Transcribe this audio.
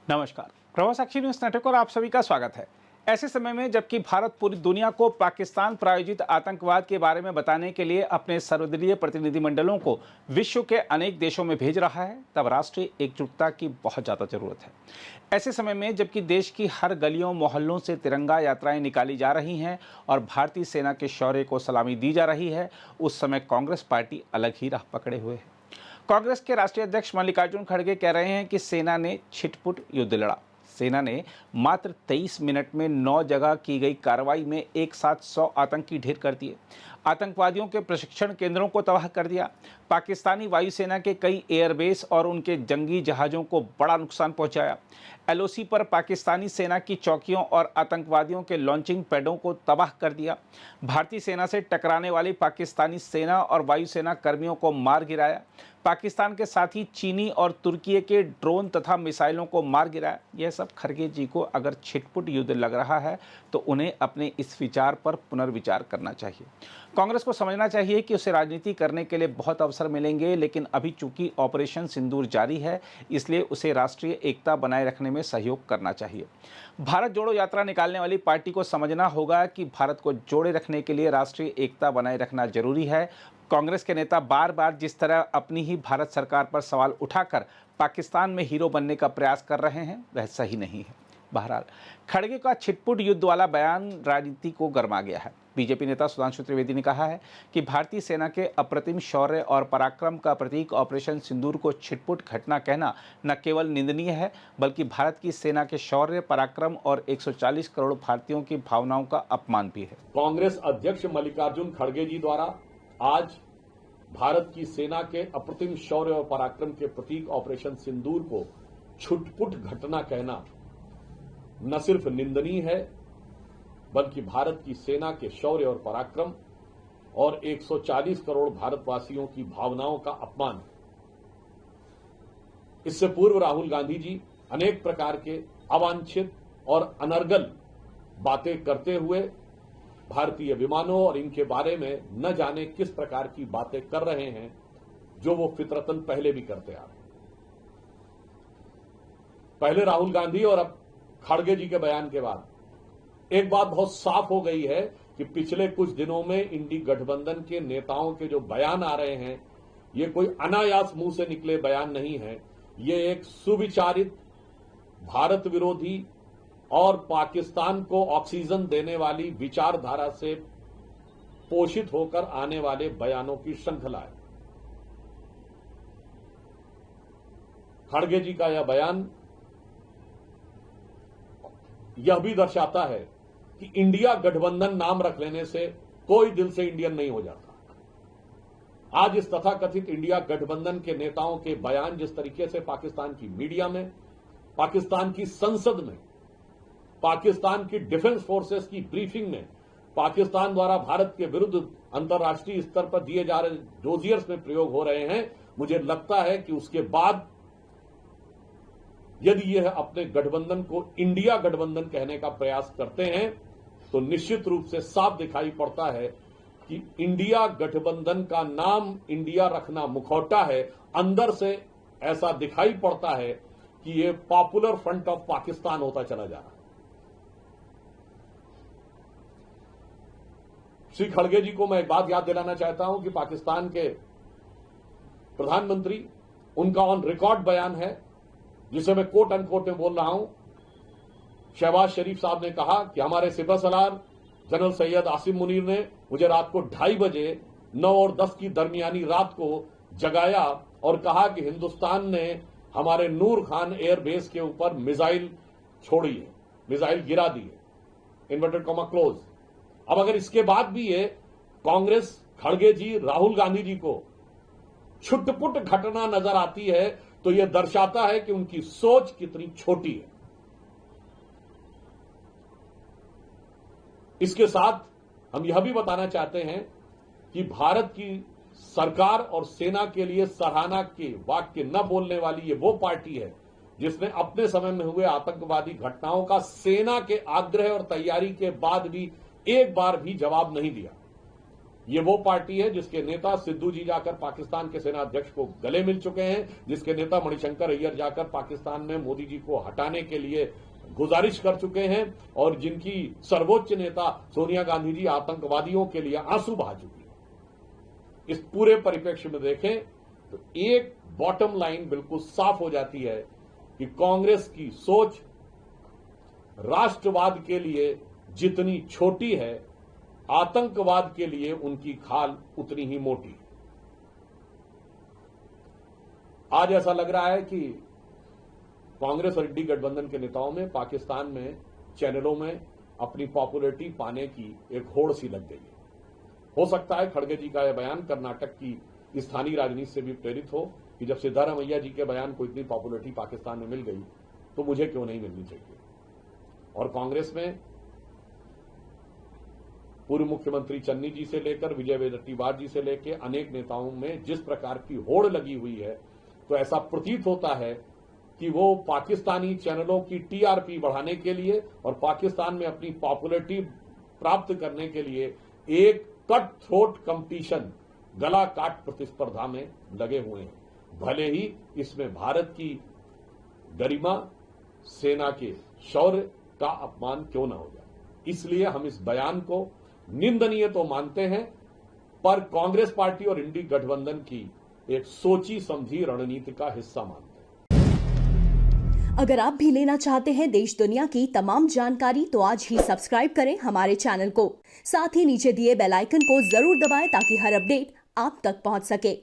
नमस्कार। प्रवास साक्षी news network और आप सभी का स्वागत है। ऐसे समय में जबकि भारत पूरी दुनिया को पाकिस्तान प्रायोजित आतंकवाद के बारे में बताने के लिए अपने सर्वदलीय प्रतिनिधिमंडलों को विश्व के अनेक देशों में भेज रहा है, तब राष्ट्रीय एकजुटता की बहुत ज़्यादा जरूरत है। ऐसे समय में जबकि देश की हर गलियों मोहल्लों से तिरंगा यात्राएं निकाली जा रही हैं और भारतीय सेना के शौर्य को सलामी दी जा रही है, उस समय कांग्रेस पार्टी अलग ही राह पकड़े हुए है। कांग्रेस के राष्ट्रीय अध्यक्ष मल्लिकार्जुन खड़गे कह रहे हैं कि सेना ने छिटपुट युद्ध लड़ा। सेना ने मात्र 23 मिनट में 9 जगह की गई कार्रवाई में एक साथ 100 आतंकी ढेर कर दिए, आतंकवादियों के प्रशिक्षण केंद्रों को तबाह कर दिया, पाकिस्तानी वायुसेना के कई एयरबेस और उनके जंगी जहाज़ों को बड़ा नुकसान पहुंचाया, एलओसी पर पाकिस्तानी सेना की चौकियों और आतंकवादियों के लॉन्चिंग पैडों को तबाह कर दिया, भारतीय सेना से टकराने वाली पाकिस्तानी सेना और वायुसेना कर्मियों को मार गिराया, पाकिस्तान के साथ ही चीनी और तुर्की के ड्रोन तथा मिसाइलों को मार गिराया। यह सब खड़गे जी को अगर छिटपुट युद्ध लग रहा है तो उन्हें अपने इस विचार पर पुनर्विचार करना चाहिए। कांग्रेस को समझना चाहिए कि उसे राजनीति करने के लिए बहुत अवसर मिलेंगे, लेकिन अभी चूंकि ऑपरेशन सिंदूर जारी है, इसलिए उसे राष्ट्रीय एकता बनाए रखने में सहयोग करना चाहिए। भारत जोड़ो यात्रा निकालने वाली पार्टी को समझना होगा कि भारत को जोड़े रखने के लिए राष्ट्रीय एकता बनाए रखना जरूरी है। कांग्रेस के नेता बार बार जिस तरह अपनी ही भारत सरकार पर सवाल उठाकर पाकिस्तान में हीरो बनने का प्रयास कर रहे हैं, वह सही नहीं है। बहरहाल, खड़गे का छिटपुट युद्ध वाला बयान राजनीति को गरमा गया है। बीजेपी नेता सुधांशु त्रिवेदी ने कहा है कि भारतीय सेना के अप्रतिम शौर्य और पराक्रम का प्रतीक ऑपरेशन सिंदूर को छिटपुट घटना कहना न केवल निंदनीय है, बल्कि भारत की सेना के शौर्य, पराक्रम और 140 करोड़ भारतीयों की भावनाओं का अपमान भी है। कांग्रेस अध्यक्ष मल्लिकार्जुन खड़गे जी द्वारा आज भारत की सेना के अप्रतिम शौर्य और पराक्रम के प्रतीक ऑपरेशन सिंदूर को छुटपुट घटना कहना न सिर्फ निंदनीय है, बल्कि भारत की सेना के शौर्य और पराक्रम और 140 करोड़ भारतवासियों की भावनाओं का अपमान है। इससे पूर्व राहुल गांधी जी अनेक प्रकार के अवांछित और अनर्गल बातें करते हुए भारतीय विमानों और इनके बारे में न जाने किस प्रकार की बातें कर रहे हैं, जो वो फितरतन पहले भी करते आ रहे हैं। पहले राहुल गांधी और अब खड़गे जी के बयान के बाद एक बात बहुत साफ हो गई है कि पिछले कुछ दिनों में इंडी गठबंधन के नेताओं के जो बयान आ रहे हैं, ये कोई अनायास मुंह से निकले बयान नहीं है। ये एक सुविचारित, भारत विरोधी और पाकिस्तान को ऑक्सीजन देने वाली विचारधारा से पोषित होकर आने वाले बयानों की श्रृंखला है। खड़गे जी का यह बयान यह भी दर्शाता है कि इंडिया गठबंधन नाम रख लेने से कोई दिल से इंडियन नहीं हो जाता। आज इस तथाकथित इंडिया गठबंधन के नेताओं के बयान जिस तरीके से पाकिस्तान की मीडिया में, पाकिस्तान की संसद में, पाकिस्तान की डिफेंस फोर्सेस की ब्रीफिंग में, पाकिस्तान द्वारा भारत के विरुद्ध अंतर्राष्ट्रीय स्तर पर दिए जा रहे डोजियर्स में प्रयोग हो रहे हैं, मुझे लगता है कि उसके बाद यदि यह अपने गठबंधन को इंडिया गठबंधन कहने का प्रयास करते हैं तो निश्चित रूप से साफ दिखाई पड़ता है कि इंडिया गठबंधन का नाम इंडिया रखना मुखौटा है। अंदर से ऐसा दिखाई पड़ता है कि यह पॉपुलर फ्रंट ऑफ पाकिस्तान होता चला जा रहा है। श्री खड़गे जी को मैं एक बात याद दिलाना चाहता हूं कि पाकिस्तान के प्रधानमंत्री, उनका ऑन रिकॉर्ड बयान है, जिसे मैं कोट अनकोट में बोल रहा हूं। शहबाज शरीफ साहब ने कहा कि हमारे सिपह सलार जनरल सैयद आसिम मुनीर ने मुझे रात को 2:30 बजे 9 और 10 की दरमियानी रात को जगाया और कहा कि हिंदुस्तान ने हमारे नूर खान एयरबेस के ऊपर मिसाइल छोड़ी है, मिसाइल गिरा दी है, इन्वर्टेड कॉमा क्लोज। अब अगर इसके बाद भी ये कांग्रेस, खड़गे जी, राहुल गांधी जी को छुटपुट घटना नजर आती है तो यह दर्शाता है कि उनकी सोच कितनी छोटी है। इसके साथ हम यह भी बताना चाहते हैं कि भारत की सरकार और सेना के लिए सराहना के वाक्य न बोलने वाली ये वो पार्टी है जिसने अपने समय में हुए आतंकवादी घटनाओं का सेना के आग्रह और तैयारी के बाद भी एक बार भी जवाब नहीं दिया। ये वो पार्टी है जिसके नेता सिद्धू जी जाकर पाकिस्तान के सेना अध्यक्ष को गले मिल चुके हैं, जिसके नेता मणिशंकर अय्यर जाकर पाकिस्तान में मोदी जी को हटाने के लिए गुजारिश कर चुके हैं और जिनकी सर्वोच्च नेता सोनिया गांधी जी आतंकवादियों के लिए आंसू बहा चुकी है। इस पूरे परिप्रेक्ष्य में देखें तो एक बॉटम लाइन बिल्कुल साफ हो जाती है कि कांग्रेस की सोच राष्ट्रवाद के लिए जितनी छोटी है, आतंकवाद के लिए उनकी खाल उतनी ही मोटी है। आज ऐसा लग रहा है कि कांग्रेस और इंडी गठबंधन के नेताओं में पाकिस्तान में चैनलों में अपनी पॉपुलैरिटी पाने की एक होड़ सी लग गई है। हो सकता है खड़गे जी का यह बयान कर्नाटक की स्थानीय राजनीति से भी प्रेरित हो कि जब सिद्धारमैया जी के बयान को इतनी पॉपुलैरिटी पाकिस्तान में मिल गई तो मुझे क्यों नहीं मिलनी चाहिए। और कांग्रेस में पूर्व मुख्यमंत्री चन्नी जी से लेकर विजय वडेट्टीवार जी से लेकर अनेक नेताओं में जिस प्रकार की होड़ लगी हुई है, तो ऐसा प्रतीत होता है कि वो पाकिस्तानी चैनलों की टीआरपी बढ़ाने के लिए और पाकिस्तान में अपनी पॉपुलैरिटी प्राप्त करने के लिए एक कट थ्रोट कंपटीशन, गला काट प्रतिस्पर्धा में लगे हुए हैं, भले ही इसमें भारत की गरिमा, सेना के शौर्य का अपमान क्यों न हो जाए। इसलिए हम इस बयान को निंदनीय तो मानते हैं, पर कांग्रेस पार्टी और इंडी गठबंधन की एक सोची समझी रणनीति का हिस्सा मानते हैं। अगर आप भी लेना चाहते हैं देश दुनिया की तमाम जानकारी तो आज ही सब्सक्राइब करें हमारे चैनल को। साथ ही नीचे दिए बेल आइकन को जरूर दबाएं ताकि हर अपडेट आप तक पहुंच सके।